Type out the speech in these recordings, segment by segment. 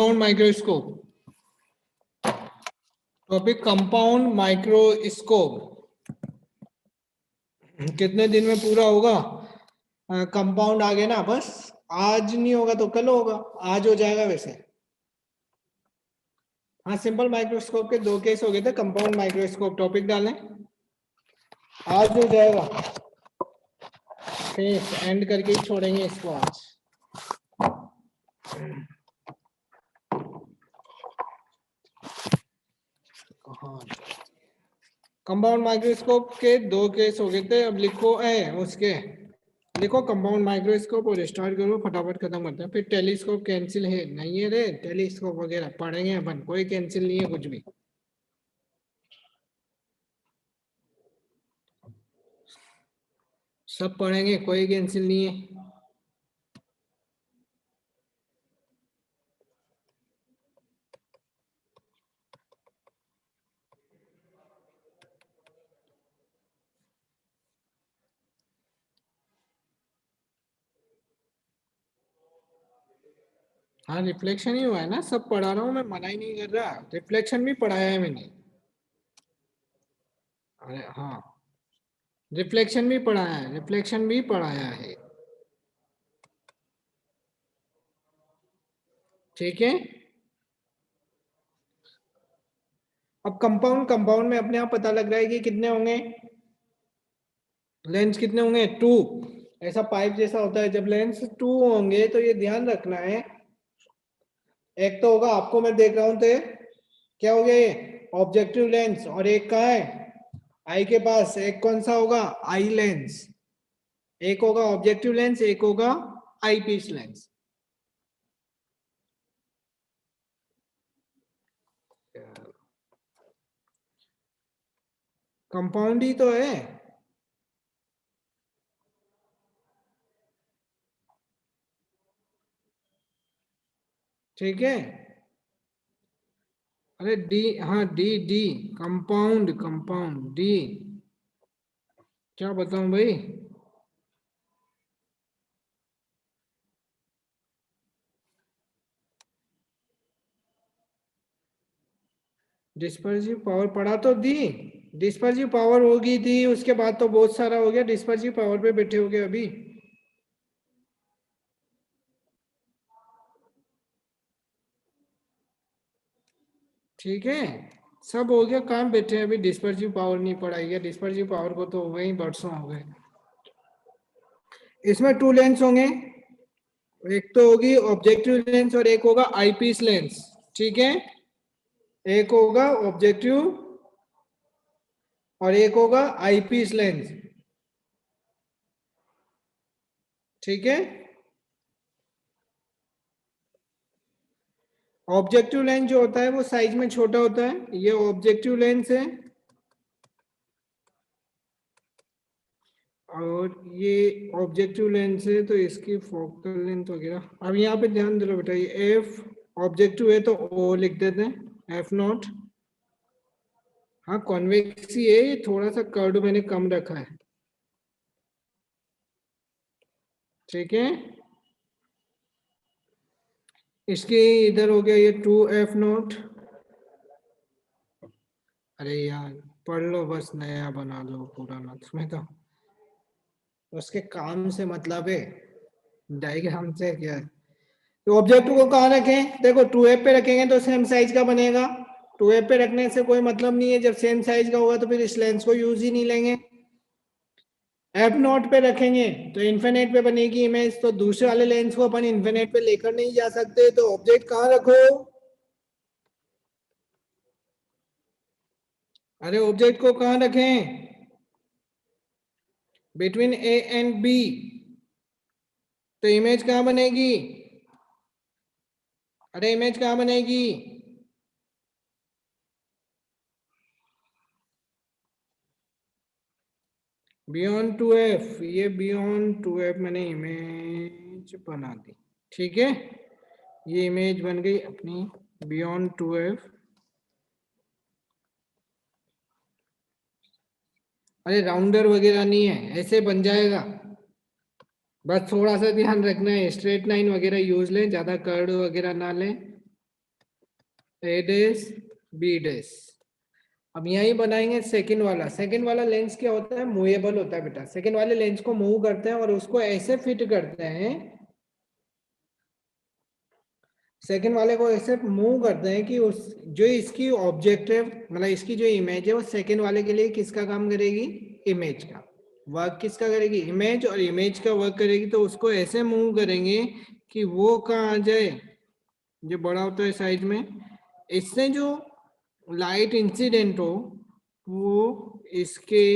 Compound microscope. Topic compound microscope कितने दिन में पूरा होगा? कंपाउंड आ गया ना, बस आज नहीं होगा तो कल होगा, आज हो जाएगा वैसे। हाँ, सिंपल माइक्रोस्कोप के 2 केस हो गए थे, कंपाउंड माइक्रोस्कोप टॉपिक डालें, आज हो जाएगा। फेस एंड करके ही छोड़ेंगे इसको आज। कंपाउंड माइक्रोस्कोप के 2 केस हो गए थे, अब लिखो उसके लिखो कंपाउंड माइक्रोस्कोप और स्टार्ट करो, फटाफट खत्म करते हैं। फिर टेलीस्कोप कैंसिल है नहीं है रे, टेलीस्कोप वगैरह पढ़ेंगे अपन, कोई कैंसिल नहीं है कुछ भी। सब पढ़ेंगे, कोई कैंसिल नहीं है। हाँ, रिफ्लेक्शन ही हुआ है ना, सब पढ़ा रहा हूँ मैं, मना ही नहीं कर रहा, रिफ्लेक्शन भी पढ़ाया है मैंने। अरे हाँ, रिफ्लेक्शन भी पढ़ाया है, रिफ्लेक्शन भी पढ़ाया है, ठीक है। अब कंपाउंड में अपने आप पता लग रहा है कि कितने होंगे, लेंस कितने होंगे, 2। ऐसा पाइप जैसा होता है, जब लेंस 2 होंगे तो ये ध्यान रखना है, एक तो होगा, आपको मैं देख रहा हूं तो क्या हो गया, ये ऑब्जेक्टिव लेंस, और एक कहाँ है, आई के पास। एक कौन सा होगा, आई लेंस। एक होगा ऑब्जेक्टिव लेंस, एक होगा आई पीस लेंस। कंपाउंड ही तो है, ठीक है। अरे डी, हाँ डी डी, कंपाउंड डी, क्या बताऊं भाई। डिस्पर्सिव पावर पढ़ा तो दी, डिस्पर्सिव पावर होगी थी, उसके बाद तो बहुत सारा हो गया, डिस्पर्सिव पावर पे बैठे हो गए अभी, ठीक है। सब हो गया, काम बैठे हैं अभी, डिस्पर्सिव पावर नहीं पढ़ाई है, डिस्पर्सिव पावर को तो वही बरसों हो गए। इसमें 2 लेंस होंगे, एक तो होगी ऑब्जेक्टिव लेंस और एक होगा आईपीस लेंस, ठीक है। एक होगा ऑब्जेक्टिव और एक होगा आईपीस लेंस, ठीक है। ऑब्जेक्टिव लेंस जो होता है वो साइज में छोटा होता है, ये ऑब्जेक्टिव लेंस है, और ये ऑब्जेक्टिव लेंस है, तो इसकी फोकल लेंथ वगैरह, अब यहाँ पे ध्यान दे लो बेटा, ये एफ ऑब्जेक्टिव है तो ओ लिख देते हैं, एफ नॉट। हाँ, कॉन्वेक्स ही है, ये थोड़ा सा कर्व मैंने कम रखा है, ठीक है। इसके इधर हो गया ये 2F नॉट। अरे यार पढ़ लो, बस नया बना लो, पुराना तुम्हें तो उसके काम से मतलब है, डायग्राम से क्या है। तो ऑब्जेक्टिव को कहाँ रखें, देखो 2F पे रखेंगे तो सेम साइज का बनेगा, 2F पे रखने से कोई मतलब नहीं है, जब सेम साइज का होगा तो फिर इस लेंस को यूज ही नहीं लेंगे। एफ नॉट पे रखेंगे तो इन्फिनिट पे बनेगी इमेज, तो दूसरे वाले लेंस को अपन इन्फिनिट पे लेकर नहीं जा सकते, तो ऑब्जेक्ट कहाँ रखो, अरे ऑब्जेक्ट को कहाँ रखें, बिटवीन ए एंड बी, तो इमेज कहाँ बनेगी, अरे इमेज कहाँ बनेगी, बियॉन्ड 2F, ये बियॉन्ड 2F मैंने इमेज बना दी, ठीक है। ये इमेज बन गई अपनी बियॉन्ड 2F। अरे राउंडर वगैरह नहीं है, ऐसे बन जाएगा, बस थोड़ा सा ध्यान रखना है, स्ट्रेट लाइन वगैरह यूज लें, ज्यादा कर्व वगैरह ना लें, ए डैश बी डैश। अब यही बनाएंगे सेकंड वाला। सेकंड वाला लेंस क्या होता है, मूवेबल होता है बेटा। सेकंड वाले लेंस को मूव करते हैं और उसको ऐसे फिट करते हैं, सेकंड वाले को ऐसे मूव करते हैं कि उस जो इसकी ऑब्जेक्टिव मतलब इसकी जो इमेज है वो सेकंड वाले के लिए किसका काम करेगी, इमेज का वर्क किसका करेगी, इमेज, और इमेज का वर्क करेगी। तो उसको ऐसे मूव करेंगे कि वो कहाँ आ जाए, जो बड़ा होता है साइज में, इससे जो लाइट इंसिडेंट हो वो इसके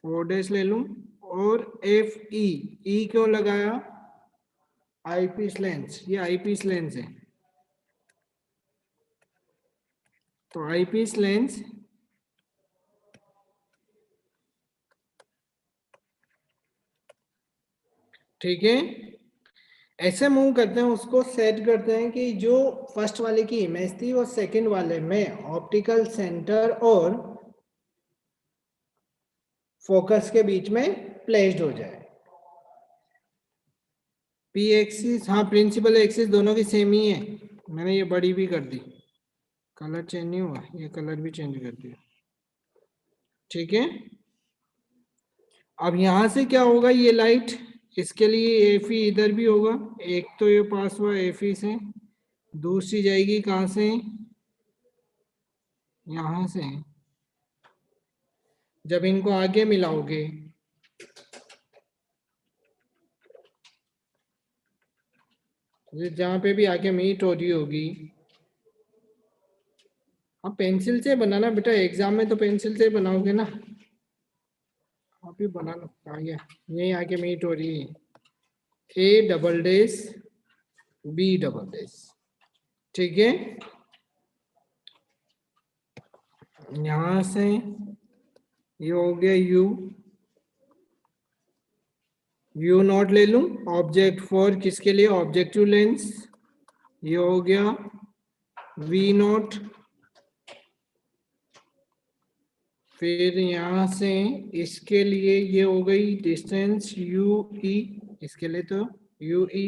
ओडेस ले लूं, और एफ ई क्यों लगाया, आईपीस लेंस, ये आईपीस लेंस है। तो आईपीस लेंस ठीक है, ऐसे मूव करते हैं, उसको सेट करते हैं कि जो फर्स्ट वाले की इमेज थी वो सेकंड वाले में ऑप्टिकल सेंटर और फोकस के बीच में प्लेस्ड हो जाए। पी एक्सिस, हाँ प्रिंसिपल एक्सिस दोनों की सेम ही है। मैंने ये बड़ी भी कर दी, कलर चेंज नहीं हुआ, ये कलर भी चेंज कर दिया। ठीक है, अब यहां से क्या होगा, ये लाइट इसके लिए एफ ई इधर भी होगा, एक तो ये पास हुआ एफ ई से, दूसरी जाएगी कहां से, यहां से। जब इनको आगे मिलाओगे जहां पे भी आगे मीट हो रही होगी, आप पेंसिल से बनाना बेटा, एग्जाम में तो पेंसिल से बनाओगे ना, आप ही बना लो। आगे यही आगे मीट हो रही है, A double dash B double dash. ठीक है, यहां से ये हो गया यू, यू नॉट ले लूं ऑब्जेक्ट फॉर किसके लिए, ऑब्जेक्टिव लेंस, ये हो गया वी नॉट। फिर यहां से इसके लिए ये हो गई डिस्टेंस यू ई, इसके लिए तो यू ई,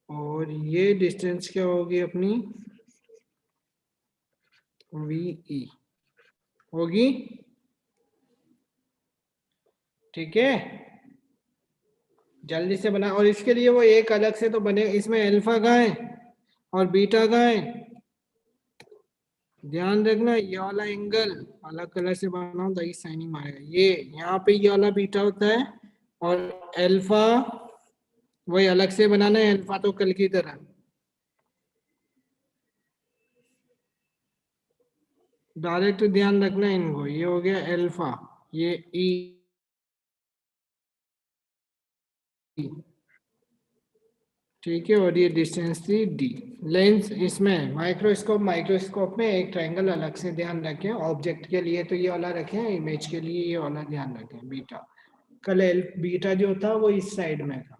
और ये डिस्टेंस क्या होगी अपनी, वी ई होगी। ठीक है, जल्दी से बना, और इसके लिए वो एक अलग से तो बने, इसमें अल्फा कहाँ है और बीटा कहाँ है, ध्यान रखना। ये वाला एंगल अलग कलर से बनाओ ताकि साइनिंग मारेगा, ये यहाँ पे ये वाला बीटा होता है, और अल्फा वही अलग से बनाना है, अल्फा तो कल की तरह। डायरेक्ट ध्यान रखना इनको, ये हो गया अल्फा, ये ई, ठीक है, और ये डिस्टेंस थी डी। लेंस इसमें माइक्रोस्कोप, माइक्रोस्कोप में एक ट्रायंगल अलग से ध्यान रखें, ऑब्जेक्ट के लिए तो ये वाला रखें, इमेज के लिए ये वाला ध्यान रखें, बीटा। कल बीटा जो था वो इस साइड में था।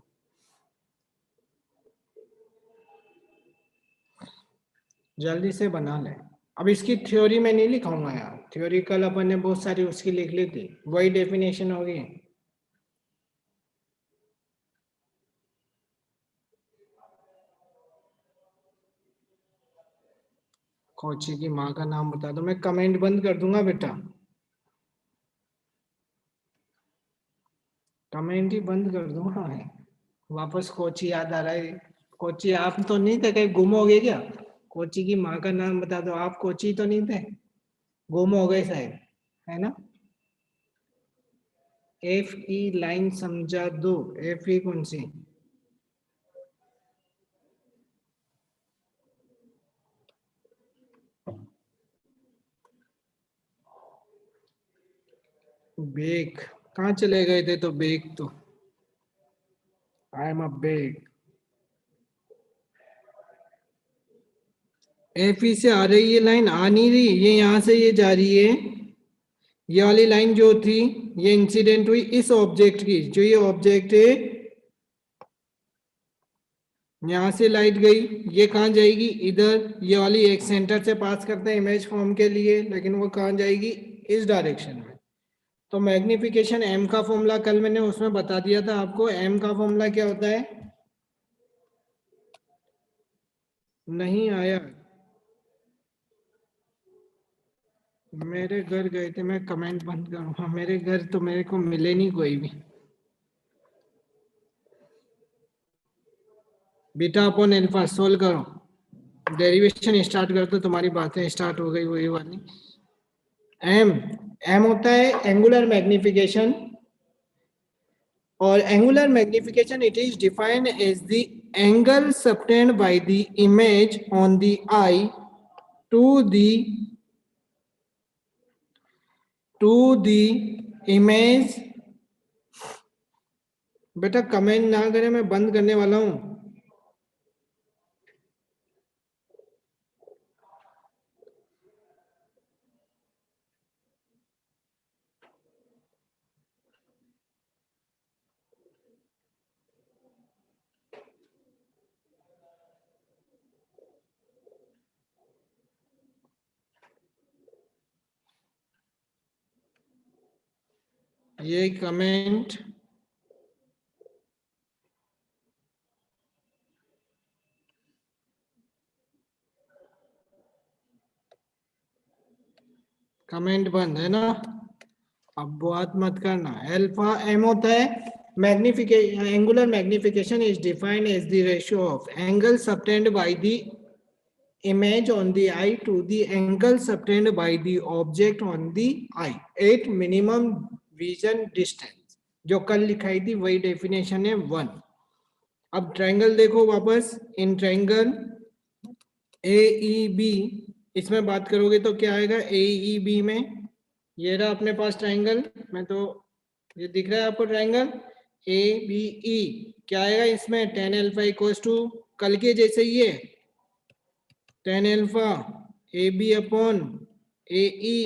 जल्दी से बना ले, अब इसकी थ्योरी में नहीं लिखाऊंगा यार, थ्योरी कल अपन ने बहुत सारी उसकी लिख ली थी, वही डेफिनेशन होगी। कोची की माँ का नाम बता दो, मैं कमेंट बंद कर दूंगा बेटा, कमेंट ही बंद कर दूंगा मैं। वापस कोची याद आ रहा है, कोची आप तो नहीं थे, कहीं गुम हो गए क्या, कोची की माँ का नाम बता दो, आप कोची तो नहीं थे, गुम हो गए शायद, है ना। एफ ई लाइन समझा दो, एफ ई कौन सी, बेग कहाँ चले गए थे, तो बेग तो I am a beg. F E से आ रही है लाइन, आ नहीं रही, ये यहाँ से ये जा रही है, ये वाली लाइन जो थी ये इंसिडेंट हुई इस ऑब्जेक्ट की, जो ये ऑब्जेक्ट है, यहाँ से लाइट गई, ये कहाँ जाएगी इधर, ये वाली एक सेंटर से पास करते हैं इमेज फॉर्म के लिए, लेकिन वो कहाँ जाएगी, इस डायरेक्शन में। तो मैग्निफिकेशन एम का फॉर्मूला कल मैंने उसमें बता दिया था आपको, एम का फॉर्मूला क्या होता है, नहीं आया। मेरे घर गए थे, मैं कमेंट बंद करूंगा। मेरे घर तो मेरे को मिले नहीं कोई भी। बीटा अपॉन अल्फा सोल्व करो, डेरिवेशन स्टार्ट कर दो, तुम्हारी बातें स्टार्ट हो गई वही वाली। एम एम होता है एंगुलर मैग्निफिकेशन, और angular magnification it is defined as the angle subtended by the image on the eye to the image. बेटा कमेंट ना करें, मैं बंद करने वाला हूं। ये कमेंट बंद है ना, अब बात मत करना। अल्फा एम होता है magnification, angular magnification is defined as the ratio of angle subtended by the image on the eye to the angle subtended by the object on the eye at minimum vision distance। जो कल लिखाई थी वही definition है 1। अब triangle देखो वापस, इन triangle ए E B, इसमें बात करोगे तो क्या आएगा ए ई बी में, ये रहा अपने पास ट्रायंगल, मैं तो ये दिख रहा है आपको ट्रायंगल ए बी ई, क्या आएगा इसमें tan अल्फा इक्वल्स टू कल के जैसे ही है tan alpha A B upon A E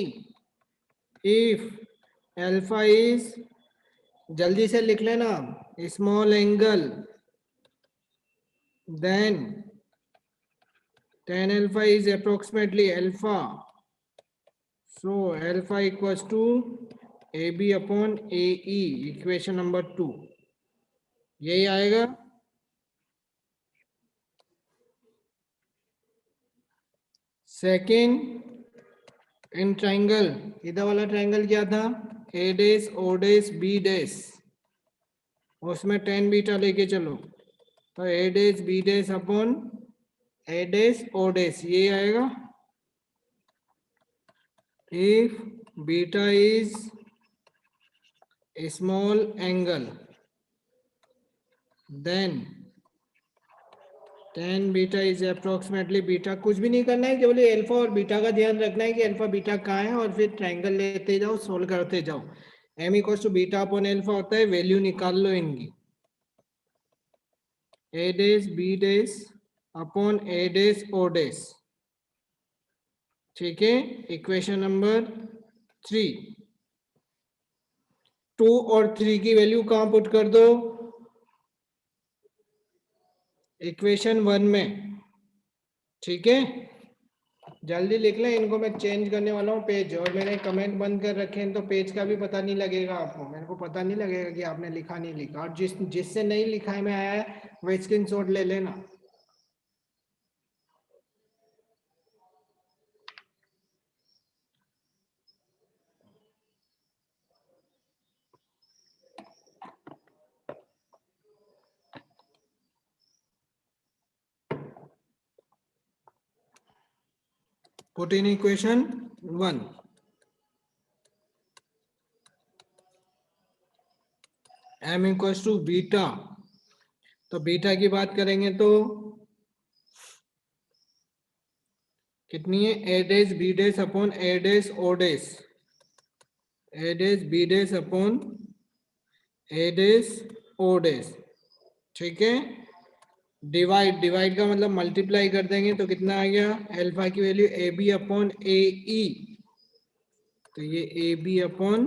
if alpha is, जल्दी से लिख लेना, small angle then tan alpha is approximately alpha, so alpha equals to ab upon ae, equation number 2 यही आएगा। सेकेंड इन ट्रायंगल, इधर वाला ट्रायंगल क्या था ए डेस ओ डेस बी डेस, उसमें tan बीटा लेके चलो तो ए dash B dash upon A dash O dash ये आएगा। if beta is a small angle then tan beta is approximately, beta कुछ भी नहीं करना है, केवल अल्फा और बीटा का ध्यान रखना है कि अल्फा बीटा कहाँ है, और फिर ट्रायंगल लेते जाओ सोल्व करते जाओ। m equals to beta upon alpha होता है, वैल्यू निकाल लो इनकी, a dash b dash upon a dash o dash, ठीक है। इक्वेशन नंबर 3, 2 और 3 की वैल्यू कहां पुट कर दो, इक्वेशन 1 में, ठीक है। जल्दी लिख लें, इनको मैं चेंज करने वाला हूँ पेज, और मैंने कमेंट बंद कर रखे हैं तो पेज का भी पता नहीं लगेगा आपको, मेरे को पता नहीं लगेगा कि आपने लिखा नहीं लिखा, और जिससे नहीं लिखा है में आया है वो स्क्रीनशॉट ले लेना। Put in equation 1, m equals to beta, तो बीटा की बात करेंगे तो कितनी है, A dash B dash upon A dash O dash, A dash B dash upon A dash O dash, ठीक है। डिवाइड, डिवाइड का मतलब मल्टीप्लाई कर देंगे तो कितना आ गया, अल्फा की value A B upon A ई, तो ये ए बी अपॉन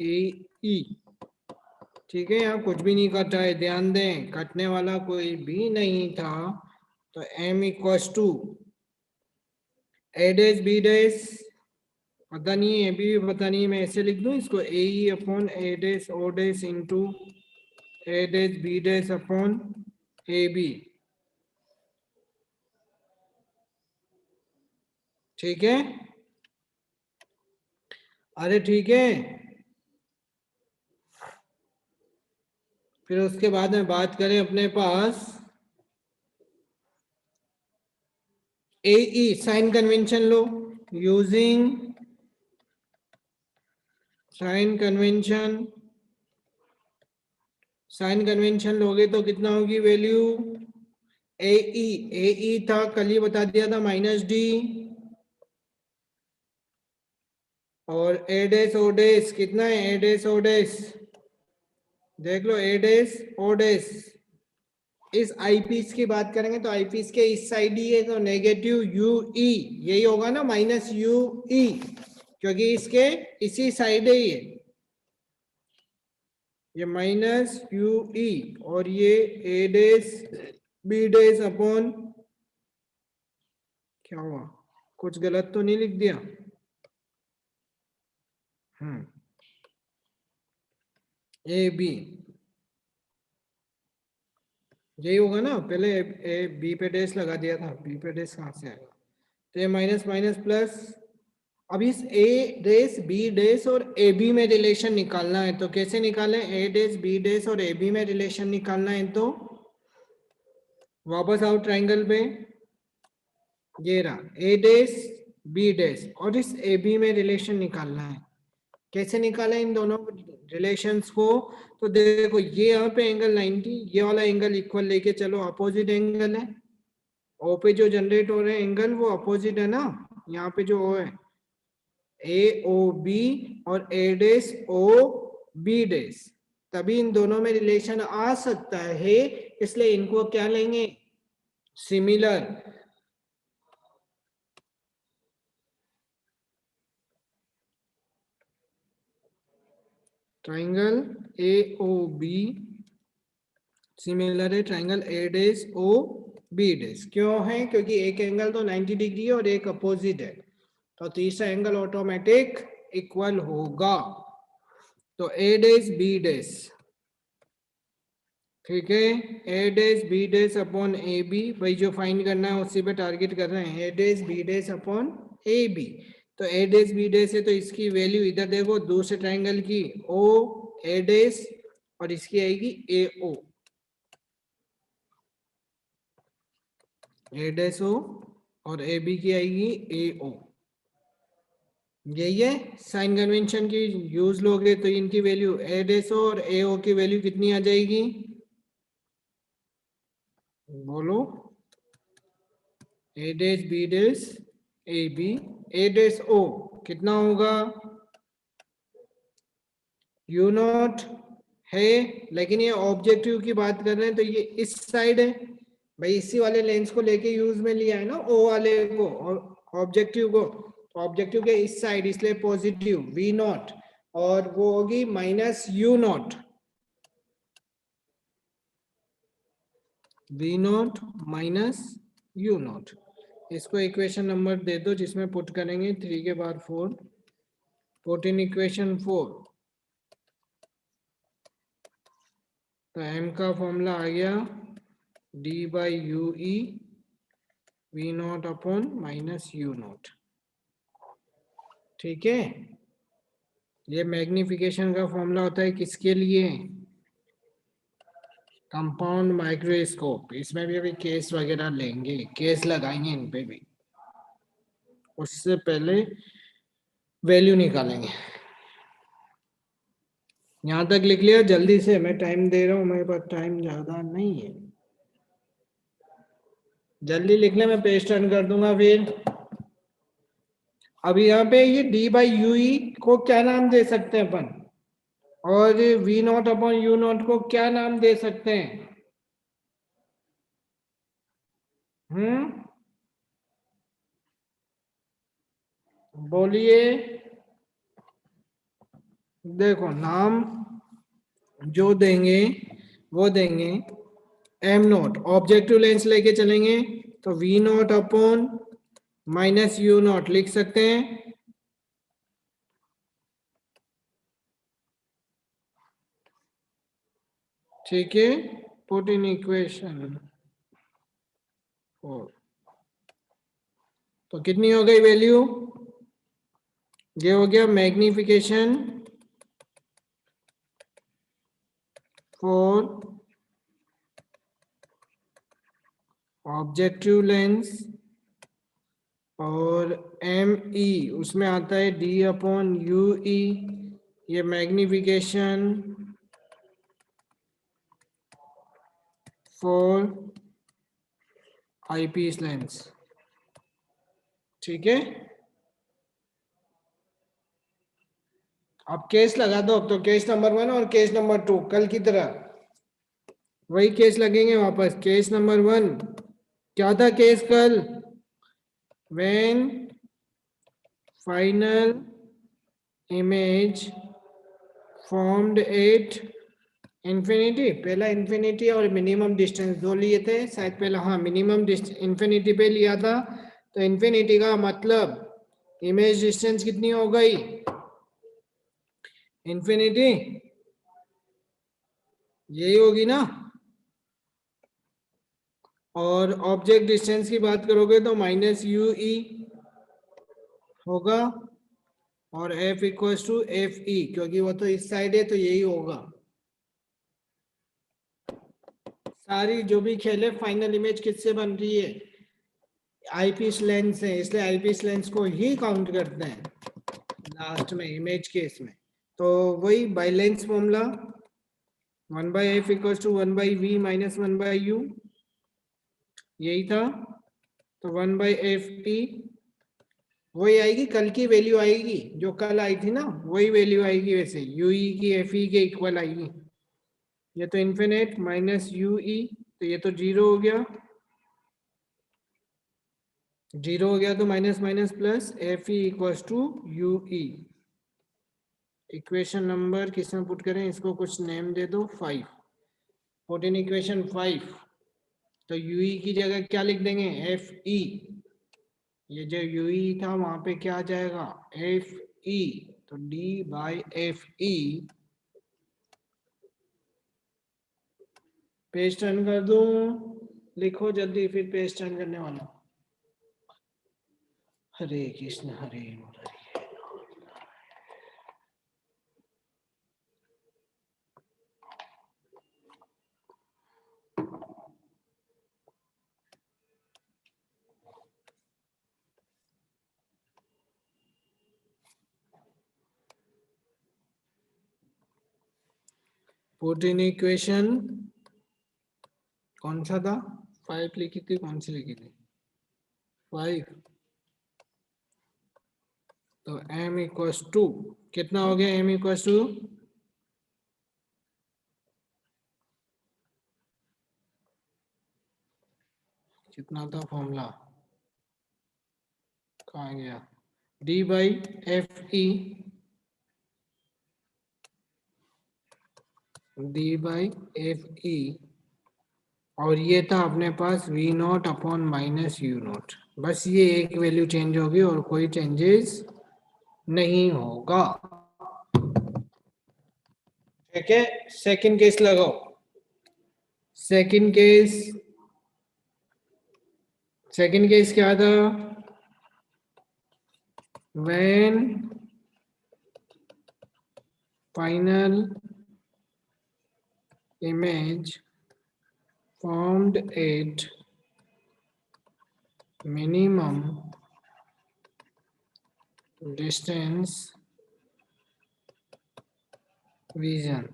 ए ई, ठीक है। यहाँ कुछ भी नहीं कटा है, ध्यान दें कटने वाला कोई भी नहीं था, तो m equals to A dash B dash पता नहीं है, बी भी पता नहीं, मैं ऐसे लिख दूं इसको, A E upon A dash O dash into A dash B dash upon A B, ठीक है, अरे ठीक है। फिर उसके बाद में बात करें अपने पास AE साइन कन्वेंशन लो, using sign convention. Sign convention लोगे तो कितना होगी वैल्यू AE था कल ही बता दिया था -D, और A डैश O डैश कितना है, A डैश O डैश देख लो, A डैश O डैश। इस आईपीस की बात करेंगे तो आईपीस के इस साइड ही है तो नेगेटिव UE यही होगा ना, -UE, क्योंकि इसके इसी साइड है ये -UE, और ये A dash B dash upon, क्या हुआ, कुछ गलत तो नहीं लिख दिया? AB यही होगा ना, पहले ए बी पे डैश लगा दिया था, बी पे डैश कहाँ से आएगा, तो ये माइनस माइनस प्लस। अब इस ए डैश बी डैश और ए बी में रिलेशन निकालना है, तो कैसे निकालें, ए डैश बी डैश और ए बी में रिलेशन निकालना है तो वापस आओ ट्राइंगल पे, ये रहा ए डैश बी डैश और इस ए बी में रिलेशन निकालना है। कैसे निकालें इन दोनों रिलेशंस को, तो देखो ये यहाँ पे एंगल 90, ये वाला एंगल इक्वल लेके चलो, अपोजिट एंगल है, ओ पे जो जनरेट हो रहे हैं एंगल वो अपोजिट है ना, यहाँ पे जो ओ है ए ओ बी और ए डैश ओ बी डैश, तभी इन दोनों में रिलेशन आ सकता है, इसलिए इनको क्या लेंगे, similar. Triangle A O B similar है triangle A dash O B dash, क्यों है, क्योंकि एक एंगल तो 90 डिग्री है और एक अपोजिट है, तो तीसरा एंगल ऑटोमेटिक इक्वल होगा, तो ए डैश बी डैश, ठीक है, A dash B dash upon A B, भाई जो फाइंड करना है उसी पे टारगेट कर रहे हैं, A dash B dash upon A B, तो ए डैश बी डैश है तो इसकी वैल्यू इधर देखो, दूसरे ट्राइंगल की ओ ए डैश और इसकी आएगी ए ओ, ए डैश ओ और ए बी की आएगी ए ओ, यही है साइन कन्वेंशन की यूज लोगे तो इनकी वैल्यू ए डैश ओ और ए ओ की वैल्यू कितनी आ जाएगी, बोलो, A dash B dash A B, A dash O कितना होगा, यू नॉट है, लेकिन ये ऑब्जेक्टिव की बात कर रहे हैं तो ये इस साइड है, भाई इसी वाले लेंस को लेके यूज में लिया है ना ओ वाले को, ऑब्जेक्टिव को, तो ऑब्जेक्टिव के इस साइड इसलिए पॉजिटिव वी नॉट, और वो होगी -U naught, V naught -U naught. इसको इक्वेशन नंबर दे दो जिसमें पुट करेंगे 3 के बाद 4, पुट इन इक्वेशन 4, तो m का फॉर्मूला आ गया D/UE V naught upon -U naught, ठीक है, ये मैग्निफिकेशन का फॉर्मूला होता है किसके लिए, कंपाउंड माइक्रोस्कोप, इसमें भी अभी केस वगैरह लेंगे, केस लगाएंगे इन पे भी, उससे पहले वैल्यू निकालेंगे। यहाँ तक लिख लिया जल्दी से, मैं टाइम दे रहा हूँ, मेरे पास टाइम ज्यादा नहीं है, जल्दी लिख ले, मैं पेज टर्न कर दूंगा फिर। अब यहाँ पे ये D/UE को क्या नाम दे सकते हैं अपन, और V naught upon U naught को क्या नाम दे सकते हैं, बोलिए, देखो नाम जो देंगे वो देंगे, एम नॉट ऑब्जेक्टिव लेंस लेके चलेंगे तो V naught upon -U naught लिख सकते हैं, ठीक है, पुट इन इक्वेशन 4, तो कितनी हो गई वैल्यू? ये हो गया मैग्निफिकेशन फॉर ऑब्जेक्टिव लेंस और एम ई उसमें आता है डी अपॉन यू ई, ये मैग्निफिकेशन फॉर आईपीस लेंस। ठीक है, अब केस लगा दो। अब तो केस नंबर 1 और केस नंबर 2 कल की तरह वही केस लगेंगे वापस। केस नंबर 1 क्या था केस कल? When final image formed at infinity, पहला इंफिनिटी और मिनिमम डिस्टेंस दो लिए थे शायद, पहला हाँ मिनिमम इंफिनिटी पे लिया था। तो इंफिनिटी का मतलब इमेज डिस्टेंस कितनी हो गई? इंफिनिटी यही होगी ना। और ऑब्जेक्ट डिस्टेंस की बात करोगे तो माइनस यू ई होगा और F equals to F E, क्योंकि वो तो इस साइड है तो यही होगा। सारी जो भी खेल है फाइनल इमेज किससे बन रही है? आईपीस लेंस है, इसलिए आईपीस लेंस को ही काउंट करते हैं लास्ट में इमेज केस में। तो वही by lens formula 1/f equals to 1/v minus 1/u, यही था। तो 1/f e वही आएगी, कल की वैल्यू आएगी जो कल आई थी ना, वही वैल्यू आएगी वैसे, यू ई की एफ ई के इक्वल आएगी। ये तो इन्फिनिट माइनस यू ई, तो ये तो जीरो हो गया, जीरो हो गया तो minus minus plus F E equals to U E. Equation number किस में पुट करें इसको, कुछ नेम दे दो 5। पुट इन इक्वेशन 5, तो यू ई की जगह क्या लिख देंगे? F E. ये जो यू ई था वहां पे क्या आ जाएगा? F E. तो D by F E. Page turn कर दूं? लिखो जल्दी, फिर पेज टर्न करने वाला। Hare Krishna Hare Murari. Put in equation कौन सा था? 5 लिखी थी, कौन सी लिखी थी? 5। तो m इक्वल्स टू कितना हो गया? m इक्वल्स टू कितना था फॉर्मूला, कहाँ गया? d by F E, d by F E, और ये था अपने पास v not upon minus U not. बस ये एक वैल्यू चेंज होगी और कोई चेंजेस नहीं होगा। ठीक है, सेकंड केस लगाओ। सेकंड केस क्या था? When final image formed at minimum distance vision,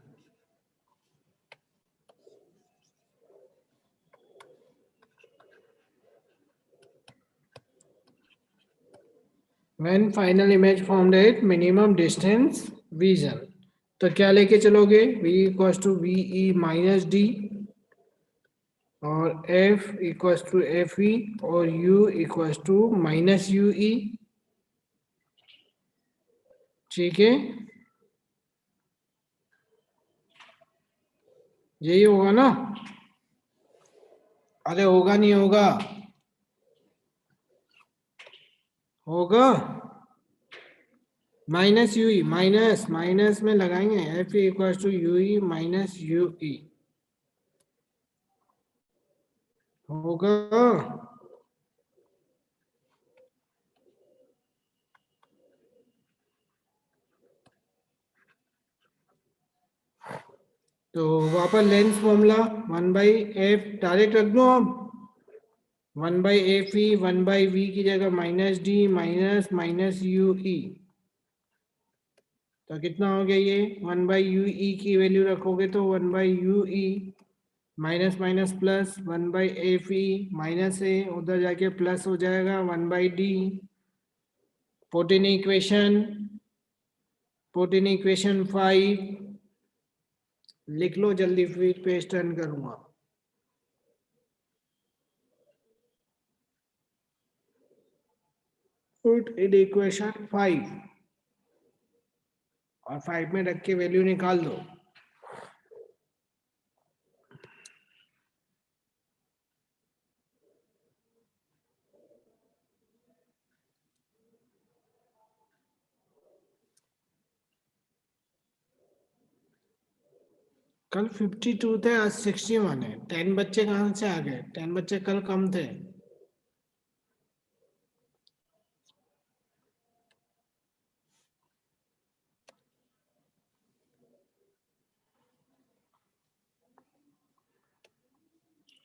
when final image formed at minimum distance vision, तो क्या लेके चलोगे? v equals to V E minus D और f equals to F E और u equals to minus U E. ठीक है, यही होगा ना? अरे होगा नहीं होगा? होगा। Minus U E, minus minus में लगाएंगे, F equals to U E minus U E होगा। तो वहां पर लेंस फॉर्मूला 1/f डायरेक्ट रख दो अब, 1/f 1/v की जगह -d minus minus U E, तो कितना हो गया ये 1/ue की वैल्यू रखोगे तो 1/ue minus minus plus 1/f minus A उधर जाके प्लस हो जाएगा 1/d। पुट इन इक्वेशन 5 लिख लो जल्दी, फिर पेज टर्न करूंगा। पुट इन इक्वेशन 5 और 5 में रख के वैल्यू निकाल दो। कल 52 थे, आज 61 है। 10 बच्चे कहाँ से आ गए? 10 बच्चे कल कम थे।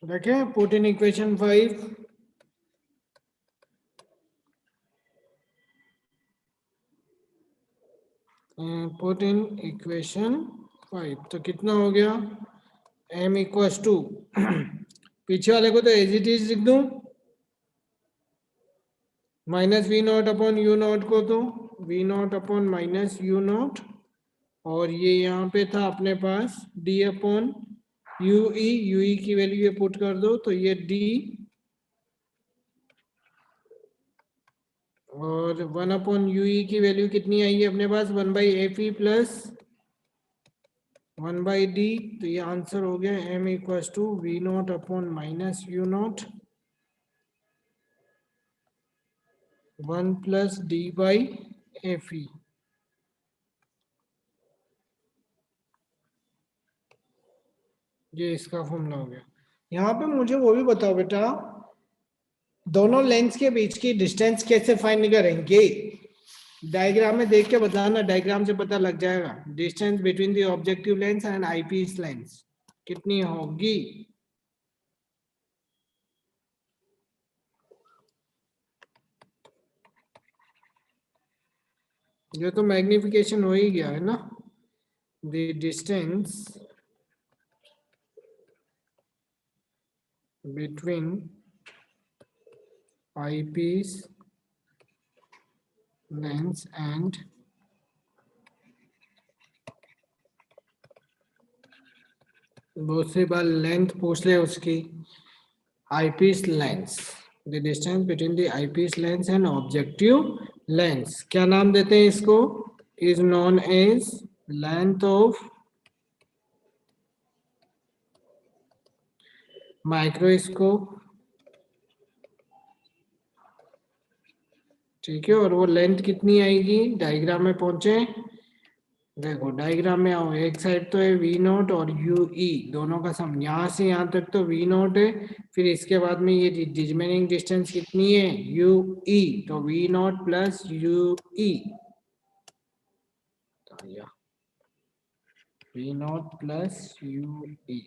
रखे put in equation 5, put in equation 5 तो कितना हो गया m इक्वल्स टू पीछे वाले को तो एज इट इज लिख दूं, minus V naught upon U naught को तो V naught upon minus U naught, और ये यहाँ पे था अपने पास डी अपॉन यू ई की वैल्यू ये पुट कर दो तो ये डी, और 1 अपॉन यू ई की वैल्यू कितनी आई है अपने पास 1/f प्लस 1/d, तो ये आंसर हो गया m equals to V naught upon minus U naught 1 plus d/f। ये इसका फॉर्मूला हो गया। यहाँ पे मुझे वो भी बताओ बेटा, दोनों लेंस के बीच की डिस्टेंस कैसे फाइंड करेंगे? डायग्राम में देख के बताना, डायग्राम से पता लग जाएगा। Distance between the objective lens and eyepiece lens कितनी होगी? ये तो मैग्निफिकेशन हो ही गया है ना। The distance between eyepiece lens and बहुत सी बार लेंथ पूछ ले उसकी, eyepiece lens, the distance between the eyepiece lens and objective lens, क्या नाम देते हैं इसको? Is known as length of microscope. ठीक है, और वो लेंथ कितनी आएगी? डायग्राम में पहुंचे, देखो डायग्राम में आओ, एक साइड तो है वी नॉट और यू ई, दोनों का सम, यहाँ से यहाँ तक तो वी नॉट है, फिर इसके बाद में ये रिमेनिंग डिस्टेंस कितनी है? यू ई, तो V naught plus U E, V naught plus U E.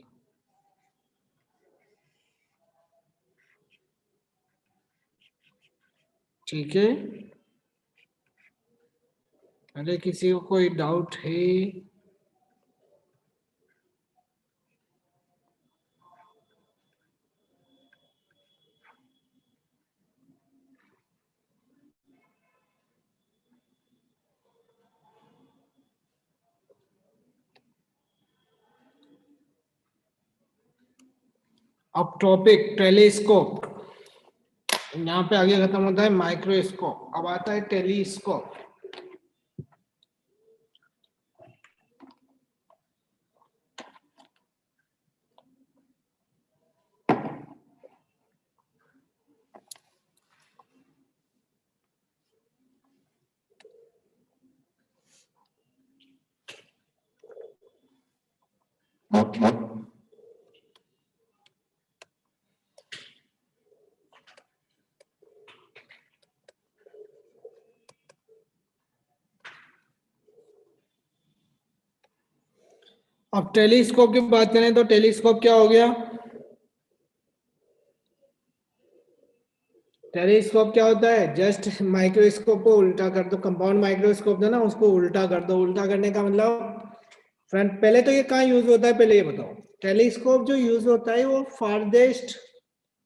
ठीक है, अरे किसी को कोई डाउट है? अब टॉपिक टेलीस्कोप, यहाँ पे आगे खत्म होता है माइक्रोस्कोप, अब आता है टेलीस्कोप। अब टेलीस्कोप की बात करें तो टेलीस्कोप क्या हो गया? टेलीस्कोप क्या होता है? जस्ट माइक्रोस्कोप को उल्टा कर दो, कंपाउंड माइक्रोस्कोप था ना, उसको उल्टा कर दो। उल्टा करने का मतलब फ्रंट, पहले तो ये कहाँ यूज होता है पहले ये बताओ। टेलीस्कोप जो यूज होता है वो फारदेस्ट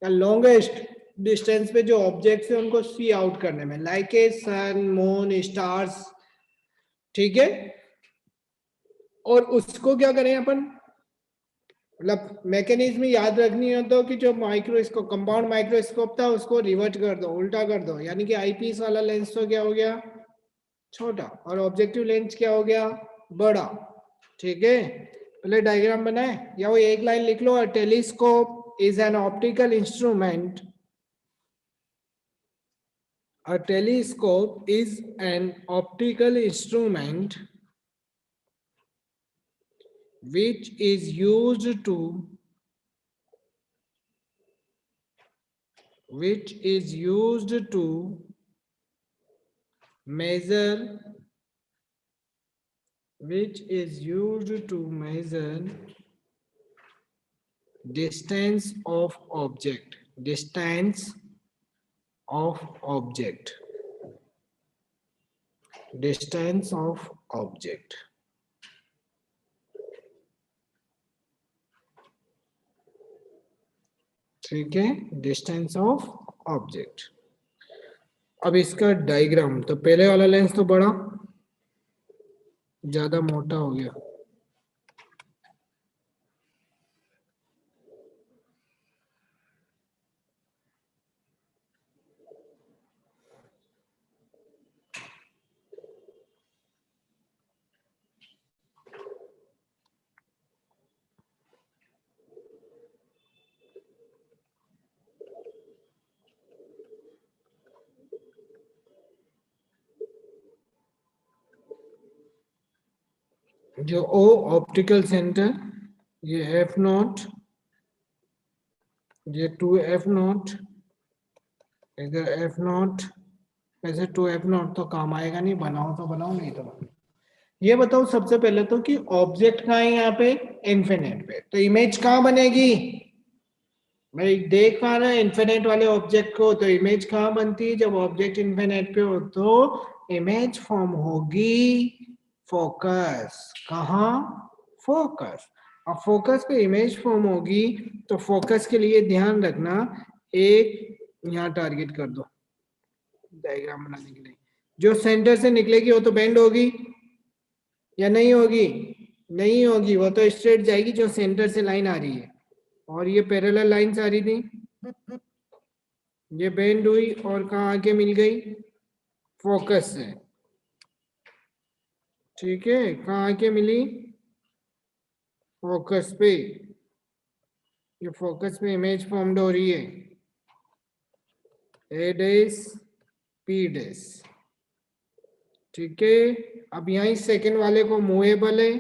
या लॉन्गेस्ट डिस्टेंस पे जो ऑब्जेक्ट्स है उनको सी आउट करने में, like a sun, moon, stars, ठीक है। और उसको क्या करें अपन, मतलब मैकेनिज्म याद रखनी हो तो कि जो माइक्रोस्कोप, कंपाउंड माइक्रोस्कोप था उसको रिवर्ट कर दो, उल्टा कर दो, यानी कि आईपीस वाला लेंस तो क्या हो गया? छोटा, और ऑब्जेक्टिव लेंस क्या हो गया? बड़ा, ठीक है। पहले डायग्राम बनाए या वो एक लाइन लिख लो। Telescope is an optical instrument, a telescope is an optical instrument which is used to measure distance of object, distance of object. ठीक है, डिस्टेंस ऑफ ऑब्जेक्ट। अब इसका डायग्राम, तो पहले वाला लेंस तो बड़ा, ज्यादा मोटा हो गया, जो ओ ऑप्टिकल सेंटर, ये एफ नॉट, ये 2f0, इधर f0, वैसे 2f0 तो काम आएगा नहीं, बनाओ तो बनाओ, नहीं तो बनाओ। ये बताओ सबसे पहले तो कि ऑब्जेक्ट कहाँ है यहाँ पे? इन्फिनिट पे, तो इमेज कहाँ बनेगी? भाई देख पा रहे हैं इन्फिनिट वाले ऑब्जेक्ट को, तो इमेज कहाँ बनती है? जब ऑब्जेक्ट इन्फिनिट पे हो तो इमेज फॉर्म होगी फोकस। कहाँ? फोकस। अब फोकस पे इमेज फॉर्म होगी, तो फोकस के लिए ध्यान रखना, एक यहाँ टारगेट कर दो डायग्राम बनाने के लिए। जो सेंटर से निकलेगी वो तो बेंड होगी या नहीं होगी? नहीं होगी, वो तो स्ट्रेट जाएगी जो सेंटर से लाइन आ रही है। और ये पैरेलल लाइंस आ रही थी, ये बेंड हुई और कहाँ आके मिल गई? फोकस से, ठीक है। कहाँ आके मिली? फोकस पे। ये फोकस पे इमेज फॉर्म्ड हो रही है, ए डैश पी डैश, ठीक है। अब यहाँ सेकेंड वाले को मूवेबल है,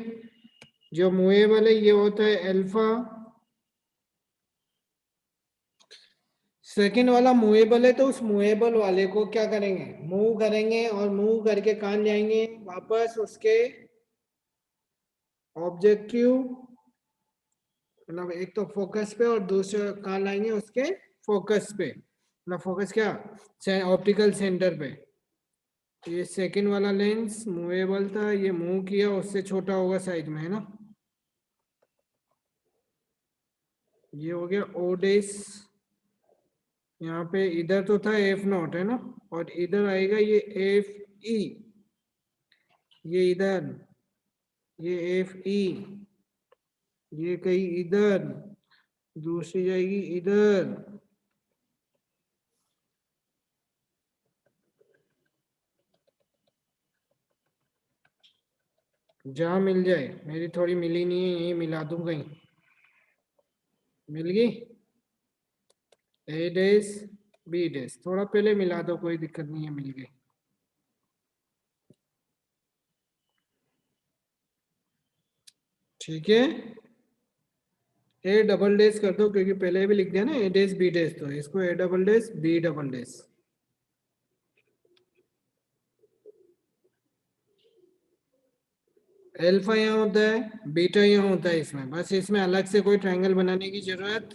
जो मूवेबल है ये होता है अल्फा। सेकेंड वाला मूवेबल है तो उस मूवेबल वाले को क्या करेंगे? मूव करेंगे, और मूव करके कहाँ जाएंगे? वापस उसके ऑब्जेक्टिव, मतलब एक तो फोकस पे और दूसरे कहाँ लाएंगे? उसके फोकस पे, मतलब फोकस क्या, ऑप्टिकल सेंटर पे। तो ये सेकेंड वाला लेंस मूवेबल था, ये मूव किया, उससे छोटा होगा साइज में, है ना। ये हो गया ओ डेस, यहाँ पे इधर तो था एफ नॉट, है ना, और इधर आएगा ये एफ ई, ये इधर, ये एफ ई, ये कहीं इधर, दूसरी जाएगी इधर, जहाँ मिल जाए। मेरी थोड़ी मिली नहीं है, यही मिला दूं कहीं, मिल गई। ए डेस बी डेस, थोड़ा पहले मिला दो, कोई दिक्कत नहीं है, मिल गई, ठीक है। ए डबल डेस कर दो, क्योंकि पहले भी लिख दिया ना ए डेस बी डेस, तो इसको A double dash B double dash. Alpha यहाँ होता है, बीटा यहाँ होता है इसमें, बस इसमें अलग से कोई ट्रायंगल बनाने की जरूरत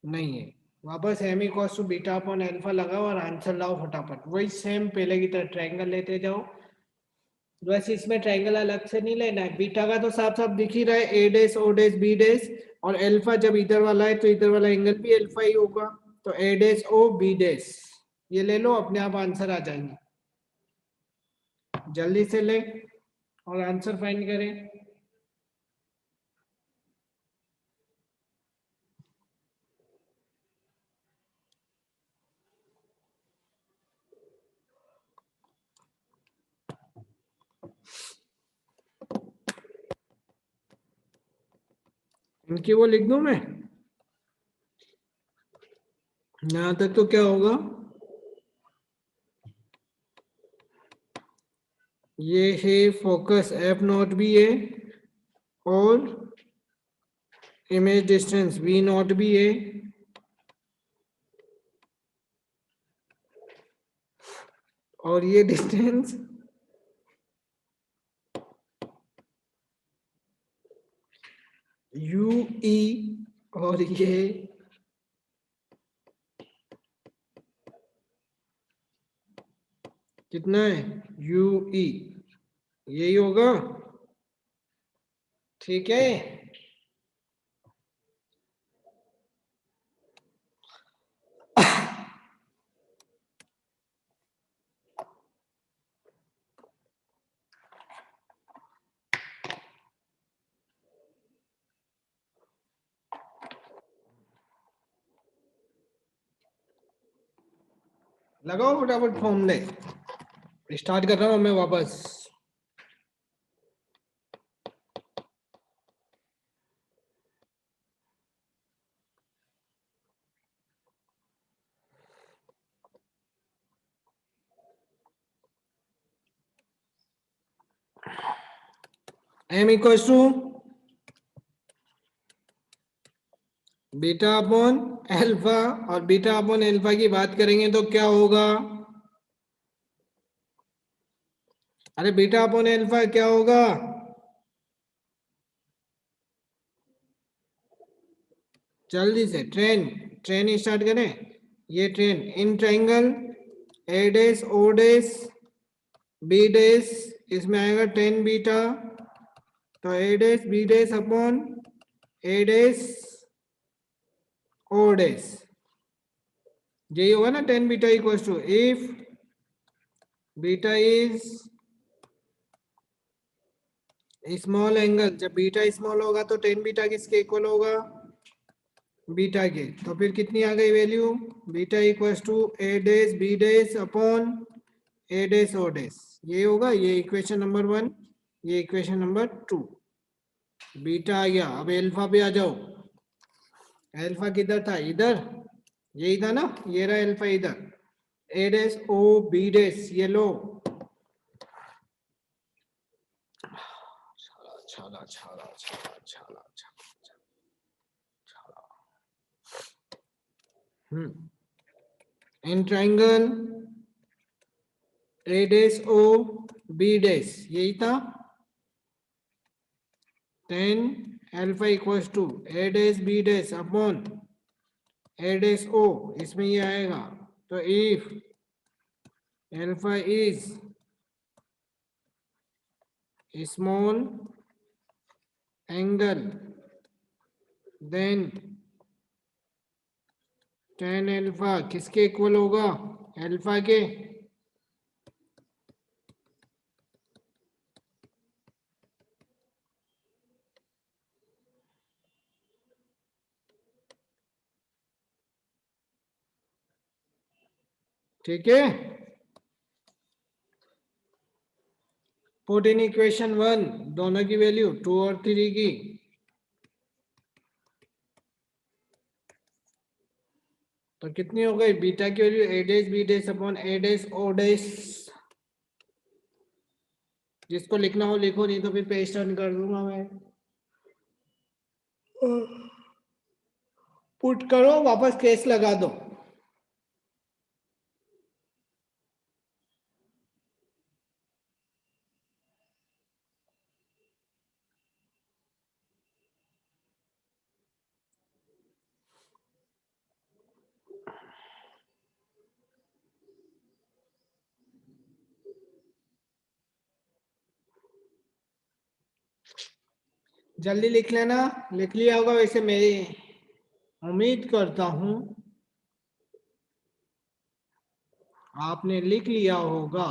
नहीं है। वापस M equals to beta upon alpha लगाओ और आंसर लाओ फटाफट, वही सेम पहले की तरह ट्रायंगल लेते जाओ। बस इसमें ट्रायंगल अलग से नहीं लेना है, बीटा का तो साफ साफ दिख ही रहा है, A dash O dash B डेस, और अल्फा जब इधर वाला है तो इधर वाला एंगल भी अल्फा ही होगा, तो ए डेस ओ बी डेस ये ले लो, अपने आप आंसर आ जाएंगे। जल्दी से ले और आंसर फाइंड करें। इनकी वो लिख दूं मैं, यहां तक तो क्या होगा, ये है फोकस एफ नॉट भी है और इमेज डिस्टेंस वी नॉट भी है, और ये डिस्टेंस यू ई, और ये कितना है यू ई, यही होगा। ठीक है, लगाओ फटाफट फॉर्मूले, स्टार्ट कर रहा हूं मैं वापस। M equals to beta upon alpha, और बीटा अपॉन एल्फा की बात करेंगे तो क्या होगा, अरे बीटा अपॉन एल्फा क्या होगा, जल्दी से ट्रेन ट्रेन स्टार्ट करें। ये train in triangle A dash O dash B dash, इसमें आएगा 10 बीटा, तो ए dash B dash upon A dash O डेस, यही होगा ना 10 beta equals to, if beta is small angle, जब बीटा स्मॉल होगा तो 10 बीटा किसके इक्वल होगा, बीटा के, तो फिर कितनी आ गई value, beta equals to A dash B dash upon A dash O dash, ये होगा, ये इक्वेशन नंबर 1, ये इक्वेशन नंबर 2। बीटा आ गया, अब एल्फा पे आ जाओ। एल्फा किधर था, इधर, यही था ना, ये रहा एल्फा इधर, ए डेस ओ बी डेस, ये लो, छाला छाला छाला छाला छाला, इन triangle A dash O B डेस, यही था, 10 alpha equals to A dash B dash upon A dash O, इसमें ये आएगा, तो if alpha is small angle then 10 alpha किसके इक्वल होगा, अल्फा के, ठीक है। पुट इन इक्वेशन 1 दोनों की वैल्यू 2 और 3 की, तो कितनी हो गई, बीटा की value A dash B dash upon A dash O डेस, जिसको लिखना हो लिखो, नहीं तो फिर पेज टर्न कर दूंगा मैं। पुट करो, वापस केस लगा दो, जल्दी लिख लेना, लिख लिया होगा वैसे, मेरी उम्मीद करता हूं आपने लिख लिया होगा।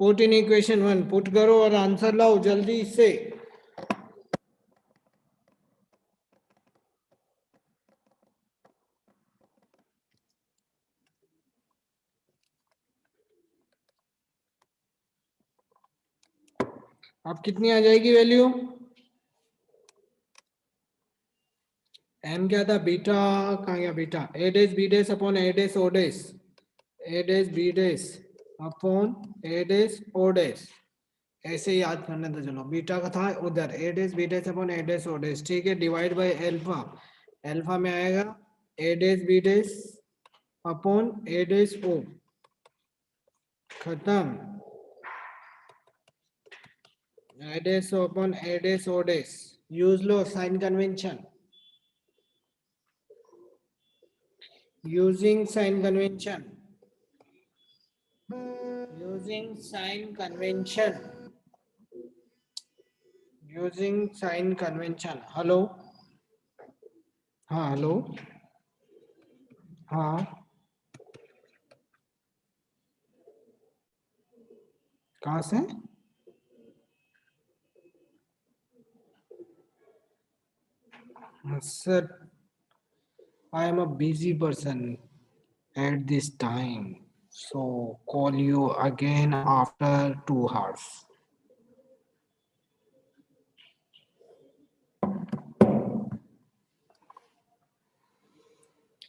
पुट इन इक्वेशन 1, पुट करो और आंसर लाओ जल्दी से। अब कितनी आ जाएगी वैल्यू? एम क्या था? बीटा कहाँ गया? Beta A dash B dash upon A dash O dash, A dash B dash upon A dash O dash, ऐसे याद करना था। चलो बीटा का था उधर, ए dash B dash upon A dash O dash, ठीक है, डिवाइड बाय एल्फा, एल्फा में आएगा ए dash B dash upon A dash O, खत्म। A dash upon A dash O dash, use लो sign convention, using sign convention, using sign convention, using sign convention। Hello, हाँ hello, हाँ कहाँ से? Sir I am a busy person at this time, so call you again after 2 hours.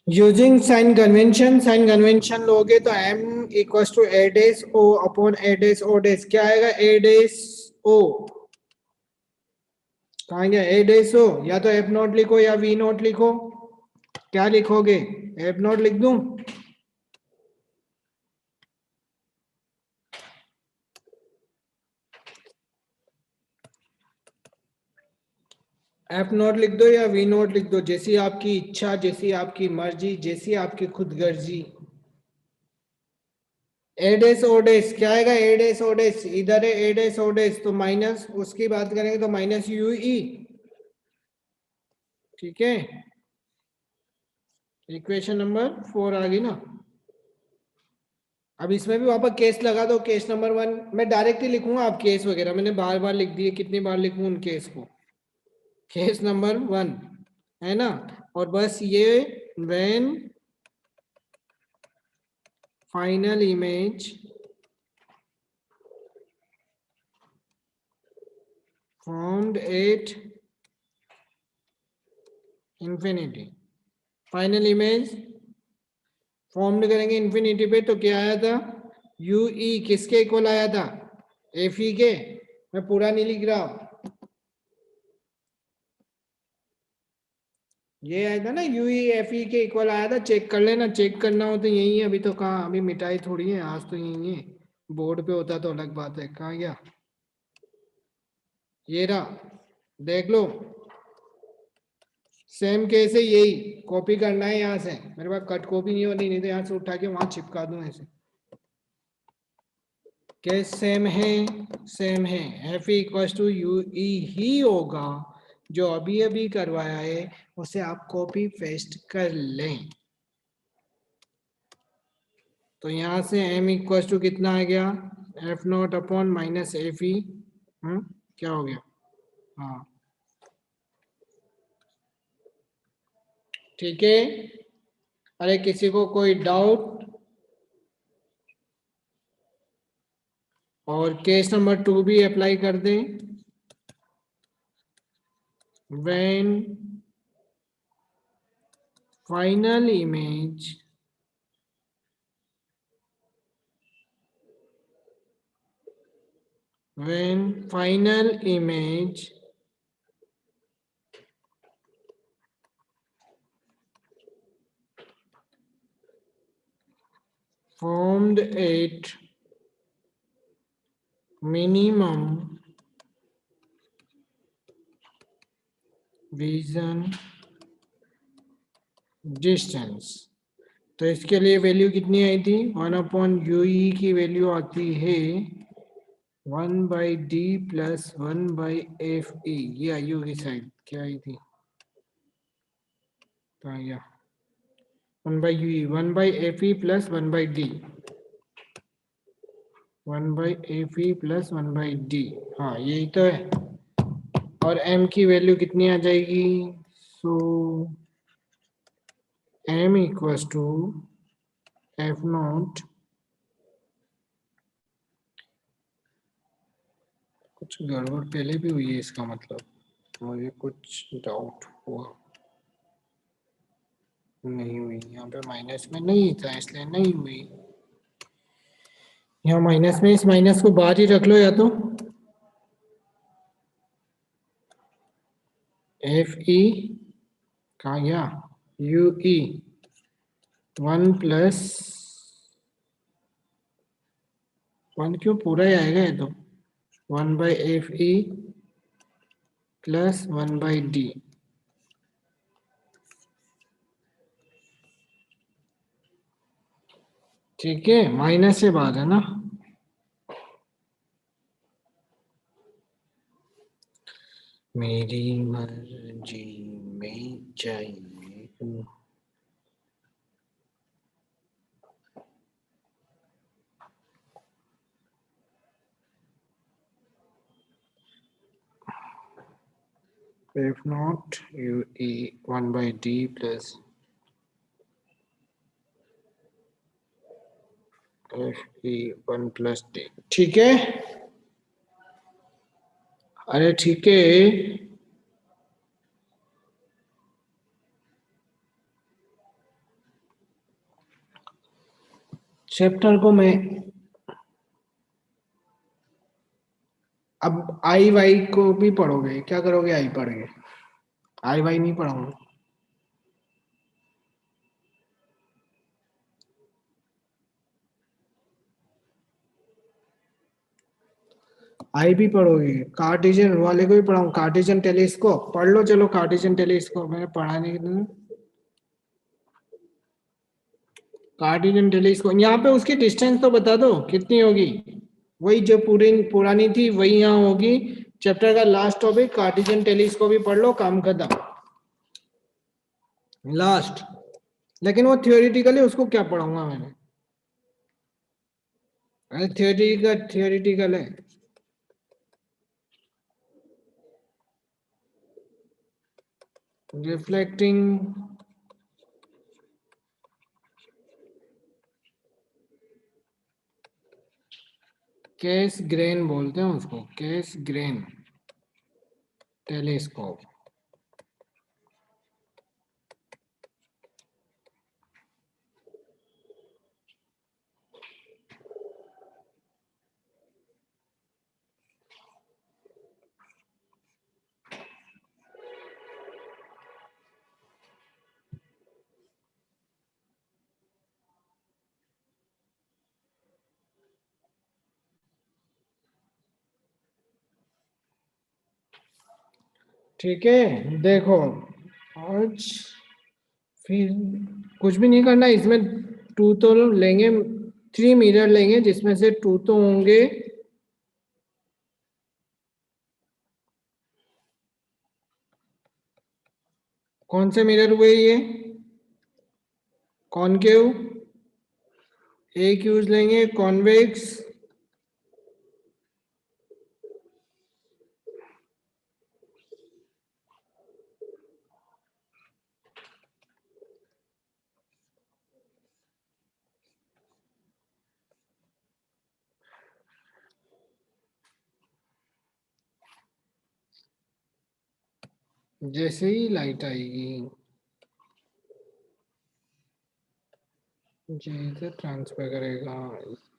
Using sign convention, sign convention लोगे तो m equals to A dash o upon A dash o dash, क्या आएगा? ए dash o, कहाँ गया ए dash o? या तो F not लिखो या वी नॉट लिखो, क्या लिखोगे? एफ नॉट लिख दूं? एफ नॉट लिख दो या वी नॉट लिख दो, जैसी आपकी इच्छा, जैसी आपकी मर्जी, जैसी आपकी खुदगर्जी। एडेस ओडेस क्या आएगा? एडेस ओडेस इधर है, एडेस ओडेस तो माइनस, उसकी बात करेंगे तो माइनस यू ई, ठीक है। इक्वेशन नंबर 4 आ गई ना। अब इसमें भी वापस केस लगा दो, केस नंबर 1 मैं डायरेक्ट ही लिखूंगा, आप केस वगैरह मैंने बार बार लिख दिए, कितनी बार लिखूं उन केस को। केस नंबर 1 है ना, और बस ये when final image formed at infinity, final image formed करेंगे इंफिनिटी पे, तो क्या आया था? यू ई किसके इक्वल आया था? एफ ई के। मैं पूरा नहीं लिख रहा, ये आया था ना यू ई एफ ई के इक्वल आया था, चेक कर लेना, चेक करना हो तो यही है। अभी तो कहाँ, अभी मिटाई थोड़ी है, आज तो यही है, बोर्ड पे होता तो अलग बात है। कहाँ गया? ये रहा, देख लो। सेम केस है, यही कॉपी करना है यहाँ से, मेरे पास कट कॉपी नहीं होनी, नहीं तो यहाँ से उठा के वहां चिपका दूं ऐसे। केस सेम है, सेम है, F equal to U E ही होगा, जो अभी अभी करवाया है उसे आप कॉपी पेस्ट कर लें। तो यहां से m इक्वल टू कितना आ गया? F not upon minus F E, क्या हो गया? हाँ ठीक है। अरे किसी को कोई डाउट? और केस नंबर 2 भी अप्लाई कर दें। when final image formed at minimum vision distance, तो इसके लिए वैल्यू कितनी आई थी? 1 अपॉन यू ई की वैल्यू आती है 1/d प्लस 1/fe, ये आई होगी साइड, क्या आई थी? तो या 1/u, 1/fe plus 1/d, 1/fe plus 1/d, हाँ यही तो है। और m की वैल्यू कितनी आ जाएगी? So m equals to F naught, कुछ गड़बड़ पहले भी हुई है इसका मतलब, मुझे कुछ डाउट हुआ। नहीं हुई, यहाँ पे माइनस में नहीं था इसलिए नहीं हुई। यहाँ माइनस में, इस माइनस को बाहर ही रख लो, या तो एफ ई कहाँ गया, यू ई 1 प्लस 1, क्यों पूरा ही आएगा ये तो, 1/fe प्लस 1/d। ठीक है, माइनस से बाहर है ना। मेरी मर्जी में चाहिए F not you E 1/d plus F E 1 plus d। ठीक है, अरे ठीक है, चैप्टर को मैं अब आई वाई को भी पढ़ोगे, क्या करोगे आई पढ़ के? आई वाई नहीं पढ़ाऊंगा, आई भी पढ़ोगे, कार्टेशियन वाले को भी पढ़ाऊंगा, कार्टेशियन टेलीस्कोप पढ़ लो, चलो कार्टेशियन टेलीस्कोप मैंने पढ़ाने के लिए, कार्टेशियन टेलीस्कोप यहाँ पे उसकी डिस्टेंस तो बता दो कितनी होगी, वही जो पूरी पुरानी थी वही यहाँ होगी। चैप्टर का लास्ट टॉपिक कार्टेशियन टेलीस्कोप ही पढ़ लो, काम खत्म, लास्ट। लेकिन वो थियोरिटिकली उसको क्या पढ़ाऊंगा मैंने, अरे थियोरिटिकल है। रिफ्लेक्टिंग केस ग्रेन बोलते हैं उसको, केस ग्रेन टेलीस्कोप। ठीक है, देखो आज फिर कुछ भी नहीं करना इसमें, टू तो लेंगे, 3 मिरर लेंगे जिसमें से 2 तो होंगे कौन से मिरर हुए ये, कॉनकेव, एक यूज लेंगे कॉन्वेक्स, जैसे ही लाइट आएगी ये इधर ट्रांसफर करेगा,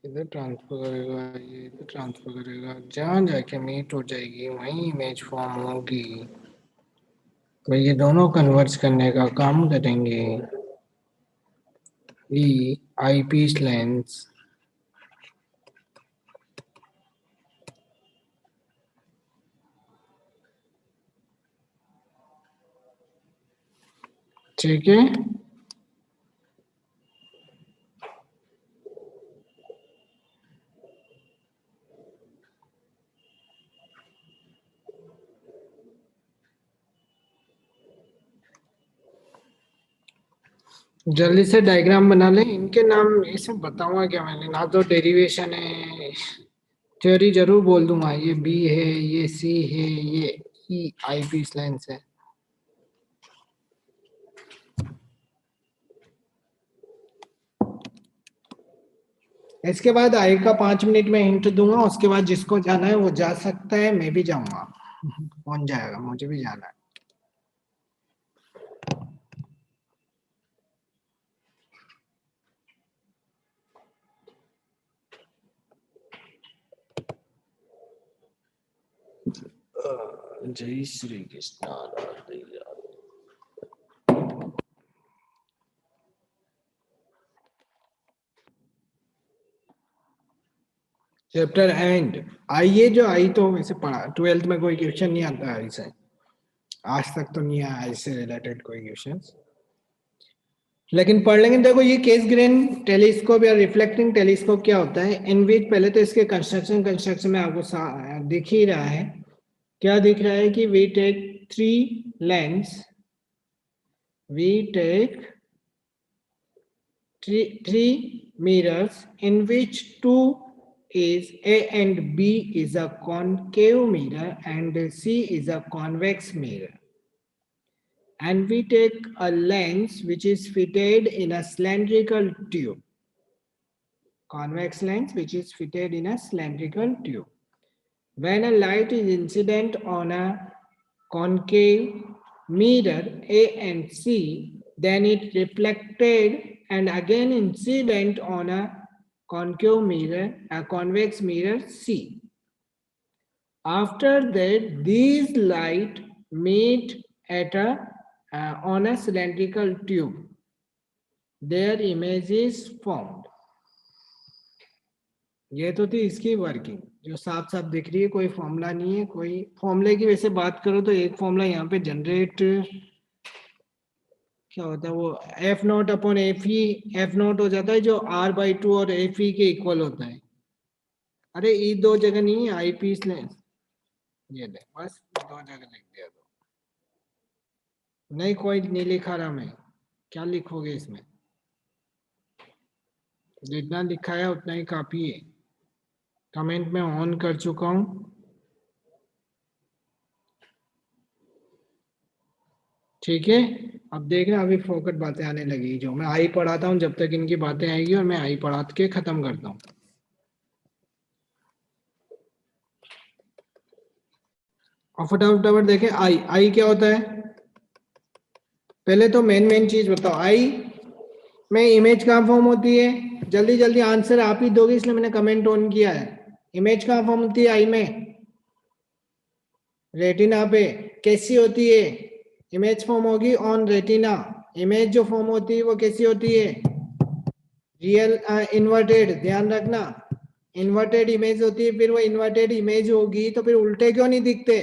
इधर ट्रांसफर करेगा, ये इधर ट्रांसफर करेगा, जहाँ जाके मीट हो जाएगी वहीं इमेज फॉर्म होगी। भाई ये दोनों कन्वर्ज करने का काम करेंगे, ई आई पीस लेंस। ठीक है, जल्दी से डायग्राम बना ले, इनके नाम ये सब बताऊंगा क्या मैंने, ना तो डेरिवेशन है, थ्योरी जरूर बोल दूंगा, ये बी है, ये सी है, ये ई आई पी लेंस है। इसके बाद आई का 5 मिनट में हिंट दूंगा, उसके बाद जिसको जाना है वो जा सकता है, मैं भी जाऊंगा। कौन जाएगा, मुझे भी जाना है। जय श्री कृष्ण राधे राधे। Chapter end. आइए, जो आई तो वैसे पढ़ा, 12th में कोई क्वेश्चन नहीं आता है ऐसे, आज तक तो नहीं आया इससे रिलेटेड कोई क्वेश्चन, लेकिन पढ़ लेंगे। देखो ये केस ग्रेन टेलीस्कोप या रिफ्लेक्टिंग टेलीस्कोप क्या होता है, इन विच, पहले तो इसके कंस्ट्रक्शन में आपको दिख ही रहा है, क्या दिख रहा है कि we take 3 lens, we take three mirrors in which two is A and B is a concave mirror and C is a convex mirror. And we take a lens which is fitted in a cylindrical tube, convex lens which is fitted in a cylindrical tube. When a light is incident on a concave mirror A and C, then it reflected and again incident on a concave mirror, a convex mirror C. After that, these light meet at on a cylindrical tube. Their image is formed. ये तो थी इसकी working, जो साफ साफ दिख रही है, कोई फॉर्मूला नहीं है। कोई फॉर्मूले की वैसे बात करो तो एक फॉर्मूला यहाँ पे जनरेट क्या होता है, वो F not upon F E, F not हो जाता है जो R/2 और एफ ई के इक्वल होता है। अरे ई दो जगह नहीं है, आई पी लेंस, ये ले बस दो जगह लिख दिया तो नहीं, कोई नहीं लिखा रहा मैं, क्या लिखोगे इसमें, जितना लिखा है उतना ही काफी है। कमेंट में ऑन कर चुका हूं, ठीक है। अब देखना अभी फोकट बातें आने लगी, जो मैं आई पढ़ाता हूँ जब तक इनकी बातें आएगी, और मैं आई पढ़ा के खत्म करता हूँ। और फटाफट देखें, आई आई क्या होता है, पहले तो मेन चीज बताओ, आई में इमेज कहाँ फॉर्म होती है, जल्दी जल्दी आंसर आप ही दोगे इसलिए मैंने कमेंट ऑन किया है। इमेज कहाँ फॉर्म होती है आई में, रेटिना पे। कैसी होती है, इमेज फॉर्म होगी ऑन रेटिना। इमेज जो फॉर्म होती है वो कैसी होती है, रियल इन्वर्टेड, ध्यान रखना, इन्वर्टेड इमेज होती है। फिर वो इन्वर्टेड इमेज होगी तो फिर उल्टे क्यों नहीं दिखते,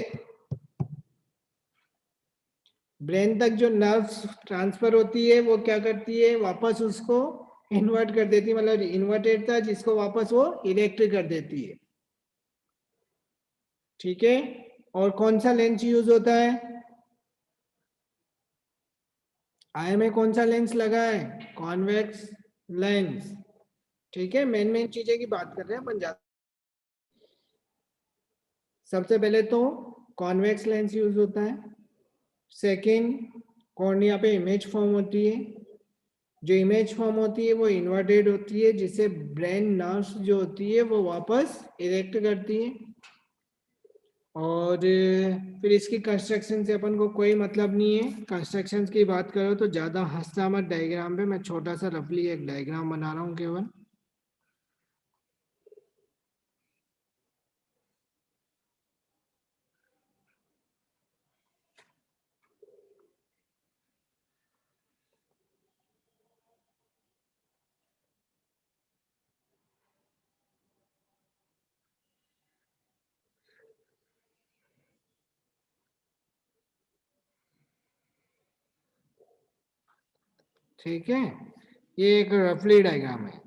ब्रेन तक जो नर्व्स ट्रांसफर होती है वो क्या करती है, वापस उसको इन्वर्ट कर देती है, मतलब इन्वर्टेड था जिसको वापस वो इरेक्ट कर देती है, ठीक है। और कौन सा लेंस यूज होता है, आई में कौन सा लेंस लगा है, कॉन्वेक्स लेंस, ठीक है। मेन चीजें की बात कर रहे हैं अपन। सबसे पहले तो कॉन्वेक्स लेंस यूज होता है। सेकंड, कॉर्निया पे इमेज फॉर्म होती है, जो इमेज फॉर्म होती है वो इन्वर्टेड होती है, जिसे ब्रेन नर्व्स जो होती है वो वापस इरेक्ट करती है। और फिर इसकी कंस्ट्रक्शन से अपन को कोई मतलब नहीं है, कंस्ट्रक्शन की बात करो तो ज्यादा हंसना मत डायग्राम पे, मैं छोटा सा रफली एक डायग्राम बना रहा हूँ केवल। ठीक है, ये एक रफली डायग्राम है।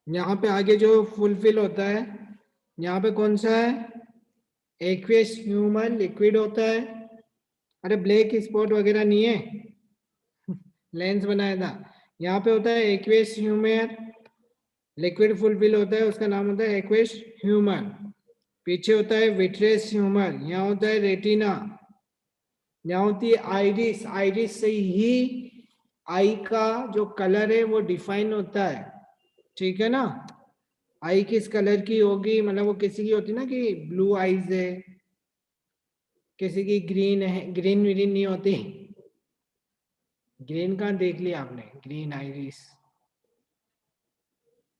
यहाँ पे आगे जो फुलफिल होता है, यहाँ पे कौन सा है, एक्वेस ह्यूमन लिक्विड होता है। अरे ब्लैक स्पॉट वगैरह नहीं है, लेंस बनाया था। यहाँ पे होता है एक्वेस ह्यूमन, लिक्विड फुलफिल होता है, उसका नाम होता है एक्वेस ह्यूमन। पीछे होता है विट्रेस ह्यूमन, यहाँ होता है रेटिना, यहाँ होती है आइरिस। आइरिस से ही आई का जो कलर है वो डिफाइन होता है, ठीक है ना। आई किस कलर की होगी, मतलब वो किसी की होती है ना कि ब्लू आईज है, किसी की ग्रीन है, ग्रीन व्रीन नहीं होती। ग्रीन कहाँ देख लिया आपने, ग्रीन आइरिस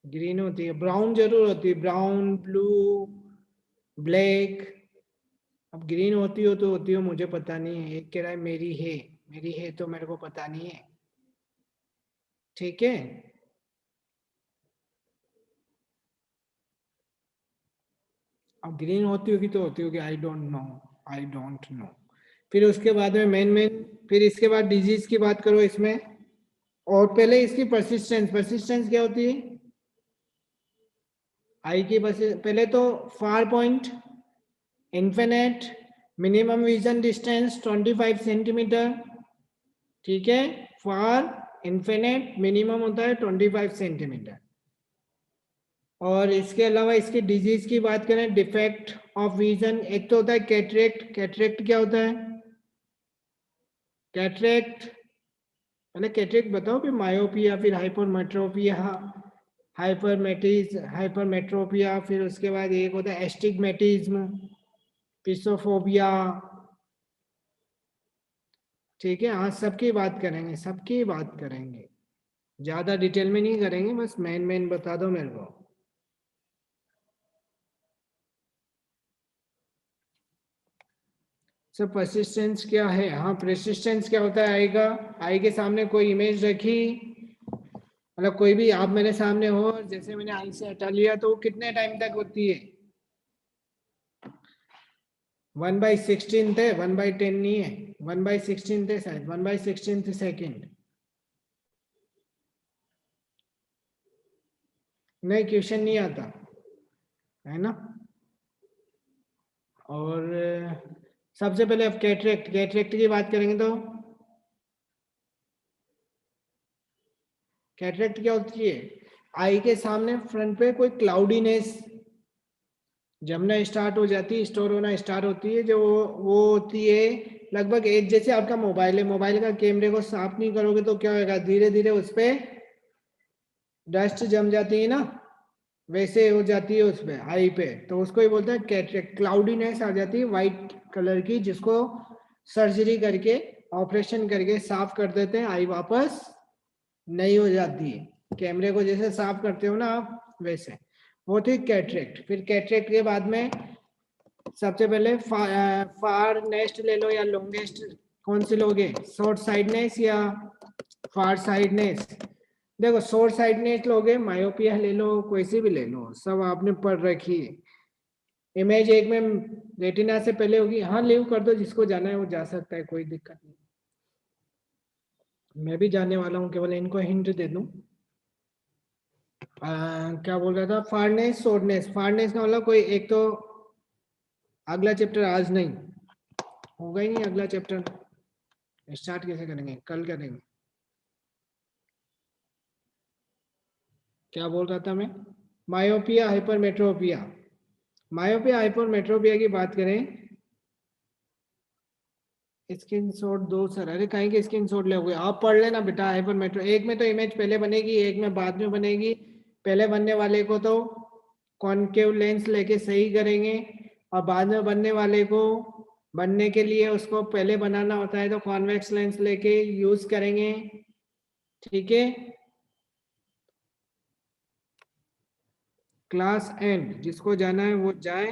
ग्रीन होती है, ब्राउन जरूर होती है, ब्राउन, ब्लू, ब्लैक। अब ग्रीन होती हो तो होती हो, मुझे पता नहीं है। एक कह रहा है मेरी है, मेरी है तो मेरे को पता नहीं है, ठीक है। अब ग्रीन होती होगी तो होती होगी, I don't know, I don't know. फिर उसके बाद में मेन फिर इसके बाद डिजीज की बात करो इसमें। और पहले इसकी परसिस्टेंस, परसिस्टेंस क्या होती है आई की? पहले तो far point, infinite, minimum vision distance 25 centimetre, ठीक है। फार, इन्फिनिट, मिनिमम होता है 25 सेंटीमीटर। और इसके अलावा इसकी डिजीज की बात करें, डिफेक्ट ऑफ विजन, एक तो होता है कैटरेक्ट। कैटरेक्ट क्या होता है? कैटरेक्ट, पहले कैटरेक्ट बताओ, फिर मायोपिया, फिर हाइपरमेट्रोपिया, हाइपरमेट्रोपिया, फिर उसके बाद एक होता है एस्टिग्मेटिज्म, पिसोफोबिया, ठीक है। आज सबकी बात करेंगे, सबकी बात करेंगे, ज्यादा डिटेल में नहीं करेंगे, बस मेन मेन बता दो मेरे को। सर परसिस्टेंस क्या है? हाँ, परसिस्टेंस क्या होता है? आएगा, आई के सामने कोई इमेज रखी, मतलब कोई भी आप मेरे सामने हो, जैसे मैंने आई से हटा लिया, तो वो कितने टाइम तक होती है? 1/16 है, 1/10 नहीं है, 1/16 है शायद, 1/16 सेकेंड। नहीं, क्वेश्चन नहीं आता है ना। और सबसे पहले अब कैटरेक्ट, कैटरेक्ट की बात करेंगे तो कैटरेक्ट क्या होती है? आई के सामने फ्रंट पे कोई क्लाउडीनेस जमना स्टार्ट हो जाती है, स्टोर होना स्टार्ट होती है, जो वो होती है लगभग एक, जैसे आपका मोबाइल है, मोबाइल का कैमरे को साफ नहीं करोगे तो क्या होगा, धीरे धीरे उस पर डस्ट जम जाती है ना, वैसे हो जाती है उस पे, आई पे, तो उसको ही बोलते हैं कैटरेक्ट। क्लाउडीनेस आ जाती है व्हाइट कलर की, जिसको सर्जरी करके, ऑपरेशन करके साफ कर देते हैं, आई वापस नहीं हो जाती है। कैमरे को जैसे साफ करते हो ना आप, वैसे वो थी कैटरेक्ट। फिर कैटरेक्ट के बाद में सबसे पहले फार नेस्ट ले लो या लॉन्गेस्ट, कौन सी लोगे? शॉर्ट साइडनेस या फार साइडनेस? देखो शॉर्ट साइडनेस लोगे, मायोपिया ले लो, कोई सी भी ले लो, सब आपने पढ़ रखी है। इमेज एक में रेटिना से पहले होगी। हाँ, लीव कर दो, जिसको जाना है वो जा सकता है, कोई दिक्कत नहीं। मैं भी जाने वाला हूँ, केवल इनको हिंट दे दूं। क्या बोल रहा था? फारनेस, शॉर्टनेस। फारनेस का मतलब कोई एक तो, अगला चैप्टर आज नहीं होगा ही नहीं, अगला चैप्टर स्टार्ट कैसे करेंगे, कल करेंगे। क्या बोल रहा था मैं? Myopia, hypermetropia. मायोपिया, हाइपरमेट्रोपिया की बात करें, स्क्रीन शॉट दो सर। अरे कहीं के स्क्रीन शॉट लोगे आप, पढ़ लेना बेटा। हाइपरमेट्रो, एक में तो इमेज पहले बनेगी, एक में बाद में बनेगी। पहले बनने वाले को तो कॉनकेव लेंस लेके सही करेंगे, और बाद में बनने वाले को, बनने के लिए उसको पहले बनाना होता है तो कॉन्वेक्स लेंस लेके यूज करेंगे, ठीक है। क्लास एंड, जिसको जाना है वो जाए।